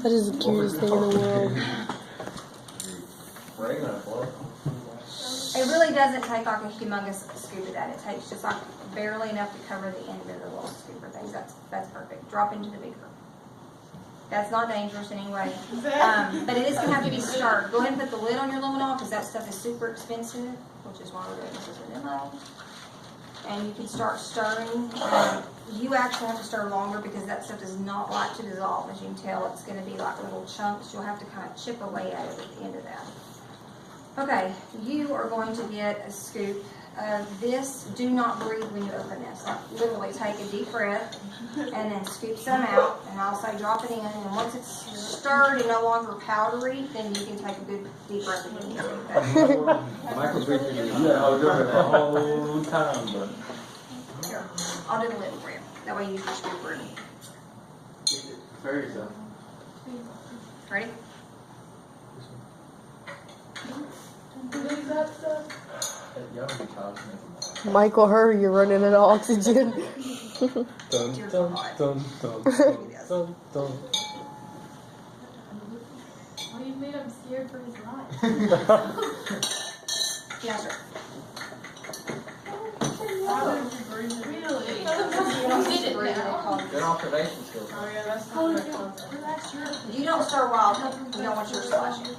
That is the cutest thing in the world. It really doesn't take like a humongous scoop of that. It takes just like barely enough to cover the end of the little scooper things. That's perfect. Drop into the beaker. That's not dangerous anyway. But it is going to have to be stirred. Go ahead and put the lid on your luminol because that stuff is super expensive, which is why we're doing this as a demo. And you can start stirring. You actually have to stir longer because that stuff does not like to dissolve. As you can tell, it's going to be like little chunks. You'll have to kind of chip away at it at the end of that. Okay, you are going to get a scoop of this. Do not breathe when you open this. Like literally take a deep breath and then scoop some out. And I'll say drop it in. And once it's stirred and no longer powdery, then you can take a good deep breath again. Michael's breathing. Yeah, I was doing it the whole time, but. Here, I'll do the lid for you. That way you use your scooper. Prepare yourself. Ready? Michael, hurry, you're running out of oxygen. Dun, dun, dun, dun, dun, dun, dun. What do you mean I'm scared for his life? Yeah, sure. Really? Good observation skills. Oh yeah, that's not You don't stir wild. You don't want your splashing.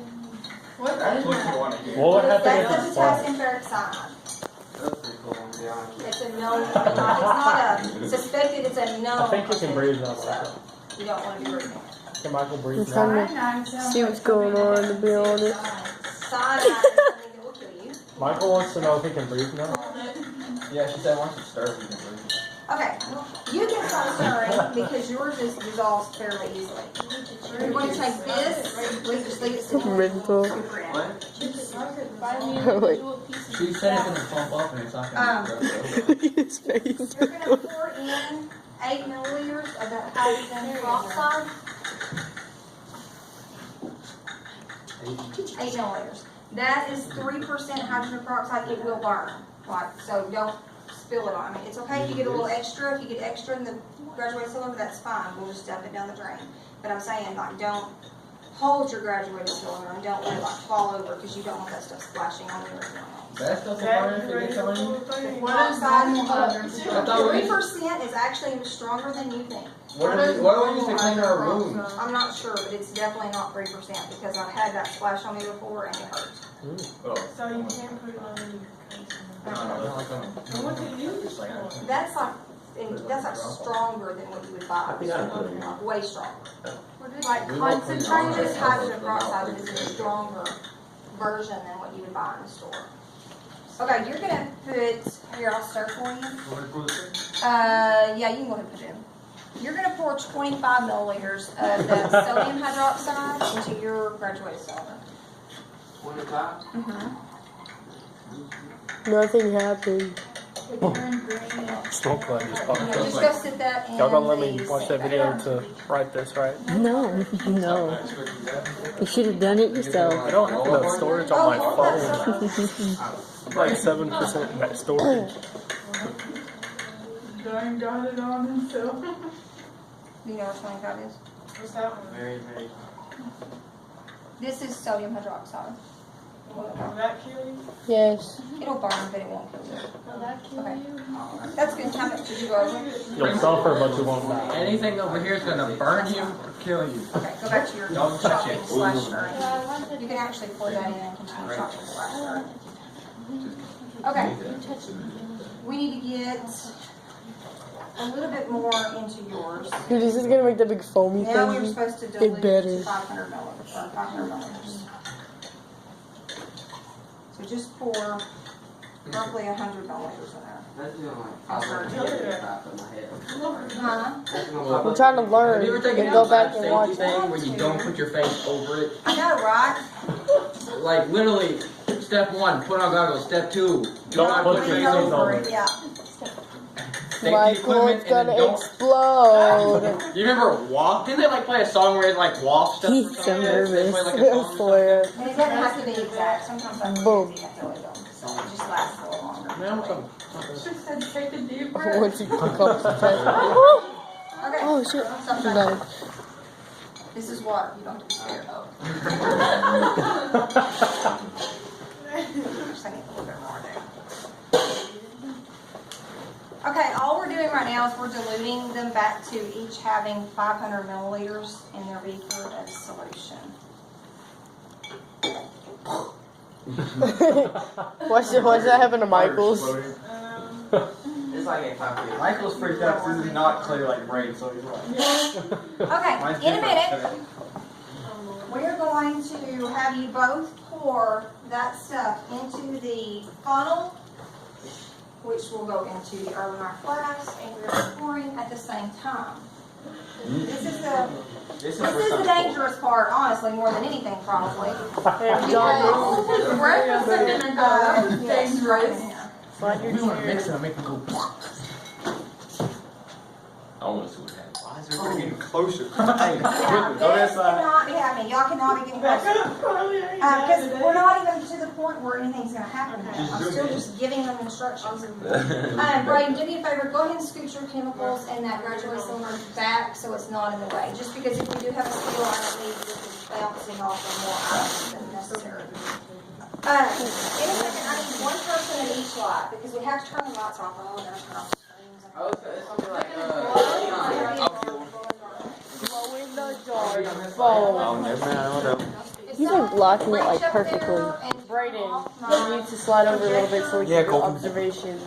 That's what you want to hear. What would happen That's if the it's flat? potassium ferricide. That's pretty cool, to be honest. It's a known, it's not a suspected, it's a known. I think you can breathe now, Michael. You don't want to be breathing. Can Michael I'm breathe now? trying to see what's going on, to be honest. Cyanide is something that will kill you. Michael wants to know if he can breathe now. Yeah, she said once you stir, you can breathe. Okay, you can start stirring because yours is dissolves fairly easily. You're going to take this, just leave it sitting there. Mental. Scoop her in. What? Wait. She said it's gonna pump up and it's not gonna grow. Look at his face. You're going to pour in 8 milliliters of that hydrogen peroxide. 8 milliliters. That is 3% hydrogen peroxide. It will burn. Like, so don't spill it on. I mean, it's okay if you get a little extra. If you get extra in the graduated cylinder, that's fine. We'll just dump it down the drain. But I'm saying, like, don't hold your graduated cylinder and don't let it like fall over because you don't want that stuff splashing on your That stuff will burn if it gets on you? What is that? 3% is actually stronger than you think. What do we use to clean our rooms? I'm not sure, but it's definitely not 3% because I've had that splash on me before and it hurts. Oh. So you can't put it on your What do you use? That's like stronger than what you would buy. Way stronger. Like concentrated hydrogen peroxide is a stronger version than what you would buy in the store. Okay, you're gonna put here. I'll stir for you. Yeah, you can go ahead and put it in. You're gonna pour 25 milliliters of the sodium hydroxide into your graduated cylinder. 25? Nothing happened. Still glad he's fucking Just go sit that in. Y'all gonna let me the watch that video to write this, right? No, no. You should have done it I yourself. don't have enough storage on my hold that phone. Like 7% net storage. Darn got it on himself. You know what 25 is? What's that one? Very, very. This is sodium hydroxide. Will that kill you? Yes. It'll burn, but it won't kill you. Will that kill Okay. you? That's good. How much did you go over? You'll suffer, but you won't die. Anything over here is gonna burn you or kill you. Okay, go back to your Don't touch chopping it. slash stirring. You can actually pour that in and continue chopping slash stirring. Okay. We need to get a little bit more into yours. Dude, this is gonna make that big foamy Now we're thing. supposed to It dilute better. to 500 milliliters. 500 milliliters. So just pour roughly 100 milliliters in there. That's doing like I'll start in my head. Huh? I'm trying to learn Have you ever taken and a go back life and safety watch it. thing where you don't put your face over it? I know, right? Like literally, step 1, put on goggles. Step 2, do Don't not put put your your face face over over it. it. Yeah. Take the Michael, equipment it's and then gonna don't. explode. You remember WAP? Didn't they like play a song where it like WAP stuff? He's so nervous. They play, like, a I song or swear. And it doesn't have to be exact. Sometimes I Boom. you have to let them. So it just lasts a little longer. something. Man, what's up? She said take a deep breath. Once you pick up the chest. Okay. Oh shit. Stop Too that. bad. This is water. You don't have to be scared. Just I need a little bit more there. Okay, all we're doing right now is we're diluting them back to each having 500 milliliters in their beaker of solution. What's that happen to Michael's? It's like a coffee. Michael's freaked out because this is not clear like brain, so he's like. Okay, in a minute, we're going to have you both pour that stuff into the funnel, which will go into the earthenware flask, and we're pouring at the same time. This is the dangerous part, honestly, more than anything, probably. Yes, right in here. We want to mix it and make it go. I want to see what happens. Why is everybody getting closer? Hey, This cannot be happening. Y'all cannot be getting closer. Because we're not even to the point where anything's going to happen yet. I'm still just giving them instructions. Braden, do me a favor. Go ahead and scoot your chemicals and that graduate cylinder back so it's not in the way. Just because if we do have a spill, I don't need this bouncing off of more items than necessary. In a second, I need one person at each light because we have to turn the lights off. Oh, we're going to turn off the screens. Oh, it's going to be like, He's like blocking it like perfectly. Braden, You need to slide over a little bit so we can get observations.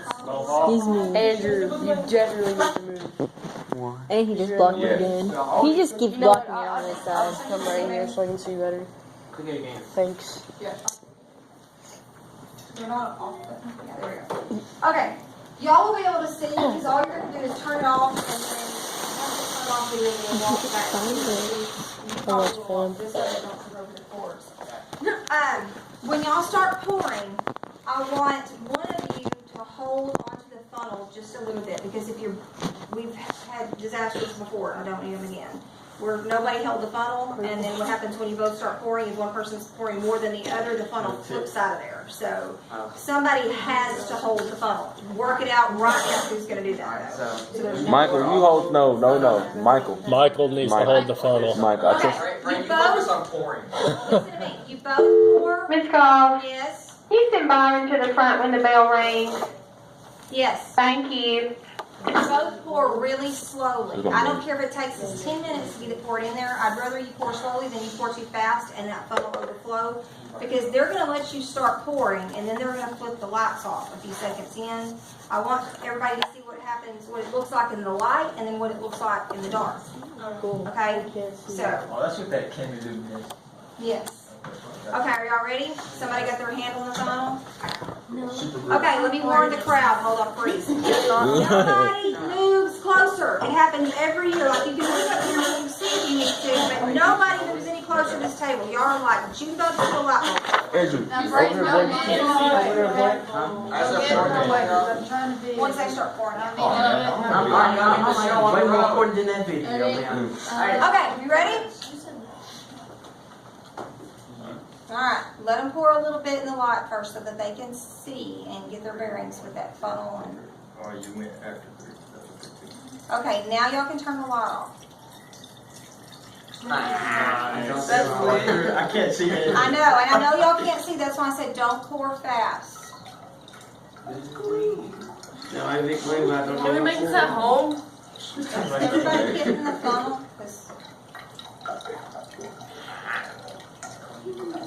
He's mean. Andrew, you definitely need to move. And he just blocked it again. He just keeps blocking it on his side. Come right here so I can see better. click it again. Thanks. We're not off. Yeah, there we go. Okay. Y'all will be able to see because all you're going to do is turn it off and then once you turn it off, we will walk back. You probably will this way it don't come over the cords. When y'all start pouring, I want one of you to hold onto the funnel just a little bit because we've had disasters before. I don't need them again. Where nobody held the funnel, and then what happens when you both start pouring is one person's pouring more than the other, the funnel flips out of there. So somebody has to hold the funnel. Work it out right now who's going to do that. So there's Michael, you hold. No. Michael. Michael needs to hold the funnel. Michael, I Okay, just. you both, on pouring. listen to me, you both pour. Miss Goff, Yes, you send Byron to the front when the bell rings. yes. Thank you. You both pour really slowly. I don't care if it takes us 10 minutes to get it poured in there. I'd rather you pour slowly than you pour too fast and that funnel overflow. Because they're going to let you start pouring and then they're going to flip the lights off a few seconds in. I want everybody to see what happens, what it looks like in the light and then what it looks like in the dark. Okay? So, Oh, that's what that Chemiluminescence. yes. Okay, are y'all ready? Somebody got their hand on the funnel? Okay, let me warn the crowd. Hold on, freeze. Nobody moves closer. It happens every year. Like you can move up here and see if you need to, but nobody moves any closer to this table. Y'all are like chewed up to the light bulb. Andrew. Once they start pouring out. I'm way more important than that video, man. Okay, you ready? Alright, let them pour a little bit in the light first so that they can see and get their bearings with that funnel. And Or you went after 3. okay, now y'all can turn the light off. I can't see it. I know, and I know y'all can't see. That's why I said don't pour fast. Can we make this at home? Everybody get in the funnel. 'Cause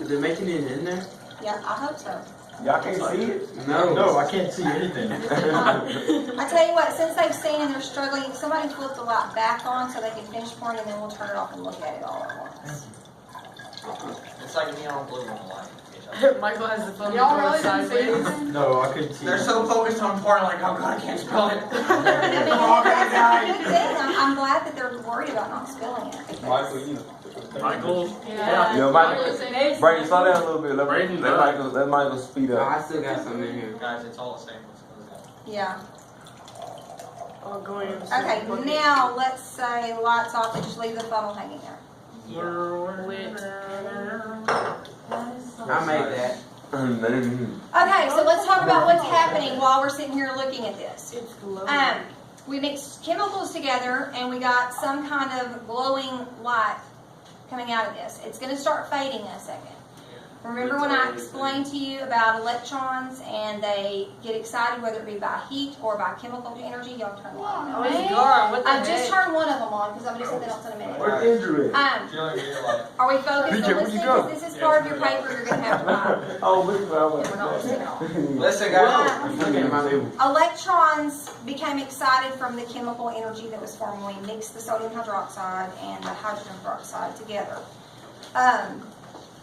Is it making it in there? yeah, I hope so. Y'all can't see it? No. I can't see anything. I tell you what, since they've seen and they're struggling, somebody flip the light back on so they can finish pouring, and then we'll turn it off and look at it all at once. It's like neon blue on the light. Michael has the phone Y'all going really didn't see sideways. anything? No, I couldn't see. They're so focused on pouring, like, oh god, I can't spell it. I mean, that's a good thing. I'm glad that they're worried about not spilling it. because- Michael. Yo, Michael. Brady, slow down a little bit. Brady, Let Michael speed Oh, up. I still got some in here. Guys, it's all the same. Yeah. Oh, going in. Okay, now let's say lights off and just leave the funnel hanging there. I made that. Okay, so let's talk about what's happening while we're sitting here looking at this. It's glowing. We mixed chemicals together and we got some kind of glowing light coming out of this. It's going to start fading in a second. Remember when I explained to you about electrons and they get excited whether it be by heat or by chemical energy? Y'all turn the light on. Oh, it's gone. What the I've just heck? turned one of them on because I'm going to do something else in a minute. Where's Andrew at? Are we focused on listening? Because this is part of your paper you're going to have to write. Oh, listen, And we're not listening at all. Listen, guys. Look at my name. Electrons became excited from the chemical energy that was formed when we mixed the sodium hydroxide and the hydrogen peroxide together.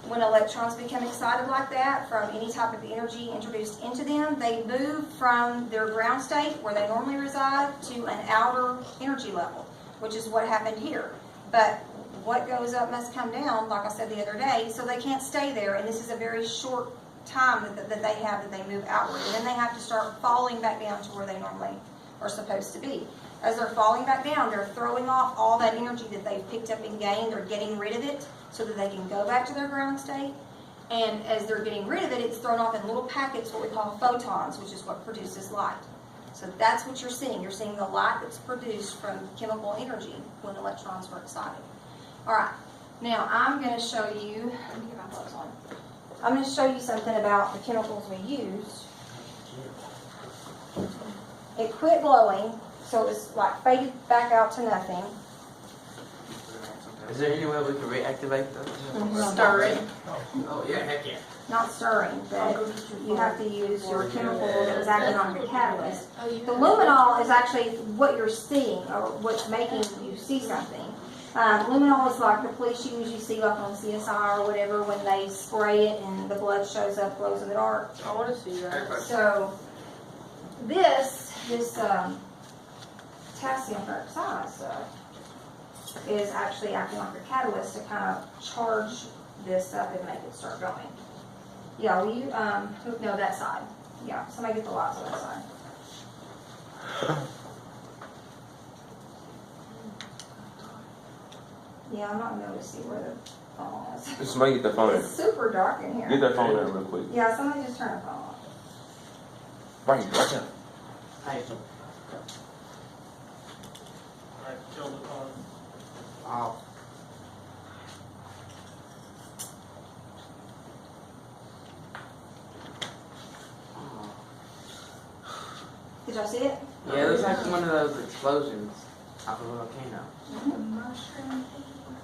When electrons become excited like that from any type of energy introduced into them, they move from their ground state, where they normally reside, to an outer energy level, which is what happened here. But what goes up must come down, like I said the other day, so they can't stay there, and this is a very short time that they have that they move outward. And then they have to start falling back down to where they normally are supposed to be. As they're falling back down, they're throwing off all that energy that they've picked up and gained. They're getting rid of it so that they can go back to their ground state. And as they're getting rid of it, it's thrown off in little packets, what we call photons, which is what produces light. So that's what you're seeing. You're seeing the light that's produced from chemical energy when electrons were excited. All right. Now, I'm going to show you, let me get my gloves on. I'm going to show you something about the chemicals we used. It quit glowing. So it was like faded back out to nothing. Is there any way we can reactivate those? Stir it. Oh, yeah, heck yeah. Not stirring, but you have to use your chemical that was acting on the catalyst. The luminol is actually what you're seeing, or what's making you see something. Luminol is like the police usually see like on CSI or whatever when they spray it and the blood shows up, glows in the dark. I want to see that. So this potassium peroxide is actually acting like a catalyst to kind of charge this up and make it start going. Yeah, will you, no, that side. Yeah, somebody get the lights on that side. Yeah, I'm not going to be able to see where the phone is. Just somebody get that phone It's super dark in here. Get that phone in real quick. Yeah, somebody just turn the phone off. Right, watch out. Hey. Alright, kill the phone. Wow. Did y'all see it? Yeah, it looks like one of those explosions off of a volcano.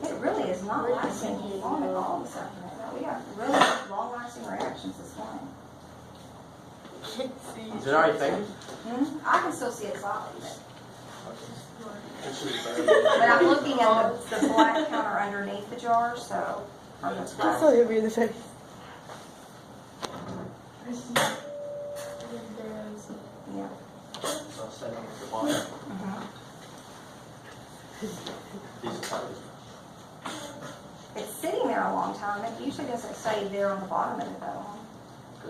It really is not lasting long at all this afternoon. We got really long-lasting reactions this morning. Is it already faded? I can still see it slightly, but I'm looking at the black counter underneath the jar, so from the That's scratch. not hit me in the face. Yeah. So setting it at the bottom. It's sitting there a long time. It usually doesn't stay there on the bottom of it though.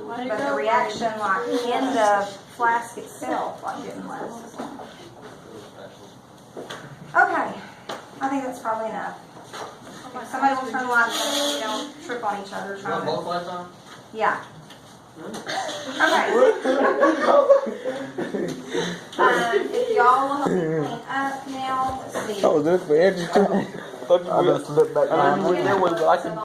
Let it But the go. reaction, like in the flask itself, like didn't last as long. Okay, I think that's probably enough. If somebody will turn the lights on so we don't trip on each other. You want both lights on? Yeah. Okay. If y'all will help me clean up now, let's see. I was looking for Andrew too. I just looked back. There was like